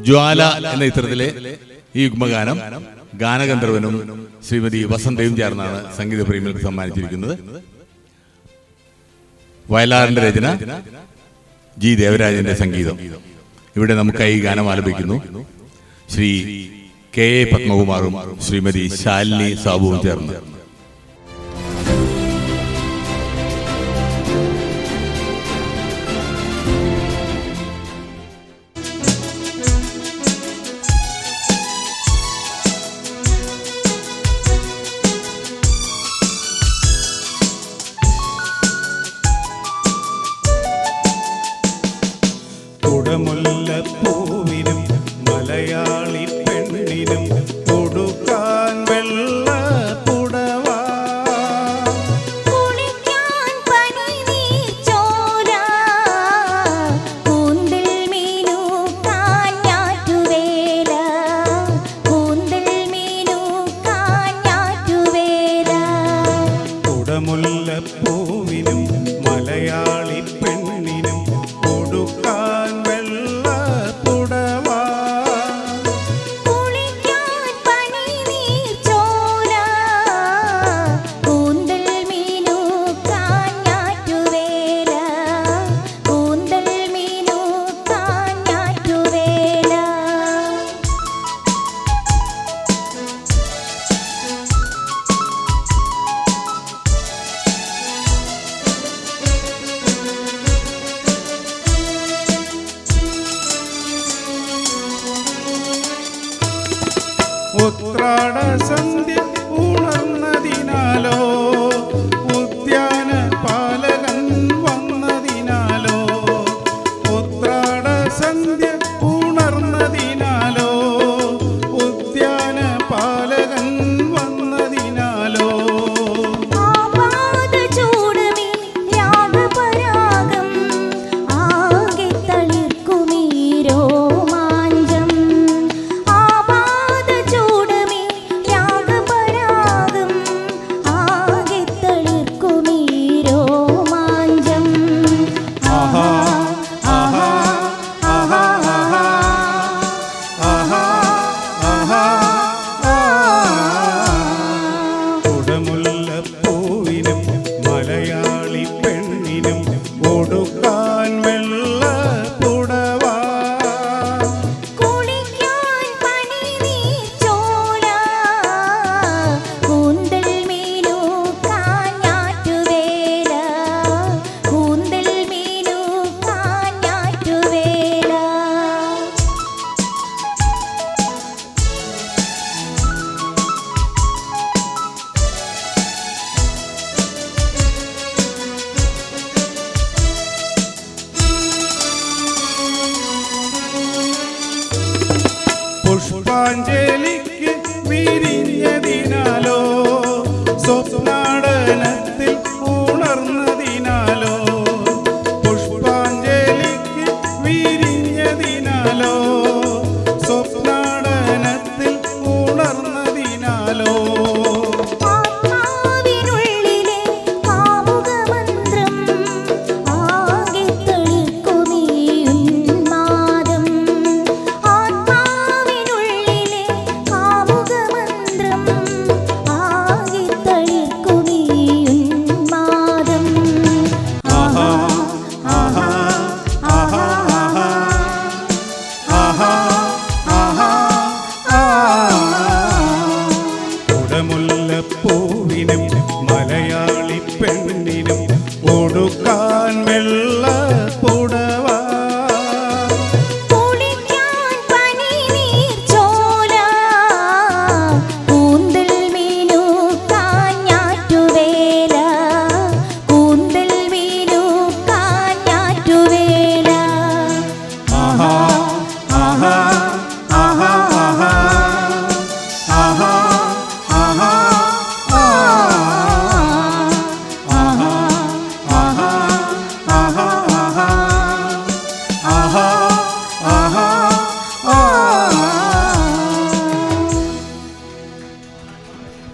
ജ്വാല എന്ന ചിത്രത്തിലെ ഈ യുഗ്മഗാനം ഗാനഗന്ധർവനും ശ്രീമതി വസന്തയും ചേർന്നാണ് സംഗീത പ്രേമികൾക്ക് സമ്മാനിച്ചിരിക്കുന്നത്. വയലാറിന്റെ രചന, ജി ദേവരാജന്റെ സംഗീതം. ഇവിടെ നമുക്കായി ഈ ഗാനം ആലപിക്കുന്നു ശ്രീ കെ എ പത്മകുമാറും ശ്രീമതി ശാലിനി സാബുവും ചേർന്ന്. കുടമുല്ലപ്പൂവിനും മലയാളി പെണ്ണിനും കൊടുക്കാൻ വെള്ള പുടവ, കുളിക്കാൻ പനിനീർച്ചോല, കൂന്തൽ മീനൂക്കാൻ ഞാറ്റുവേല, കൂന്തൽ മീനൂക്കാൻ ഞാറ്റുവേല. കുടമുല്ലപ്പൂവിനും മലയാളി പെണ്ണിനും കൊടുക്കാൻ വെള്ള പുടവ, കുളിക്കാൻ പനിനീർച്ചോല, കൂന്തൽ മീനൂക്കാൻ ഞാറ്റുവേല, കൂന്തൽ മീനൂക്കാൻ ഞാറ്റുവേല. ഉത്രാട സന്ധ്യ ഉണർന്നതിനാലോ, ഉദ്യാന പാലകൻ വന്നതിനാലോ, ഉത്രാട സന്ധ്യ ഉണർന്നതിനാലോ, ഉദ്യാന പാലകൻ വന്നതിനാലോ, ആപാദ ചൂടുമീ രാഗപരാഗം, ആകെ തളിർക്കുമീ രോമാഞ്ചം. ആപാദ ചൂടുമീ രാഗപരാഗം, ആകെ തളിർക്കുമീ രോമാഞ്ചം. ആഹാ ആഹാ ആഹാ ആഹാ ആഹാ ആഹാ. കുടമുല്ലപ്പൂവിനും മലയാളി പെണ്ണിനും കൊടുക്കാൻ വെള്ള പുടവ, കുളിക്കാൻ പനിനീർച്ചോല, കൂന്തൽ മീനൂക്കാൻ ഞാറ്റുവേല, കൂന്തൽ മീനൂക്കാൻ ഞാറ്റുവേല. പുഷ്പാഞ്ജലി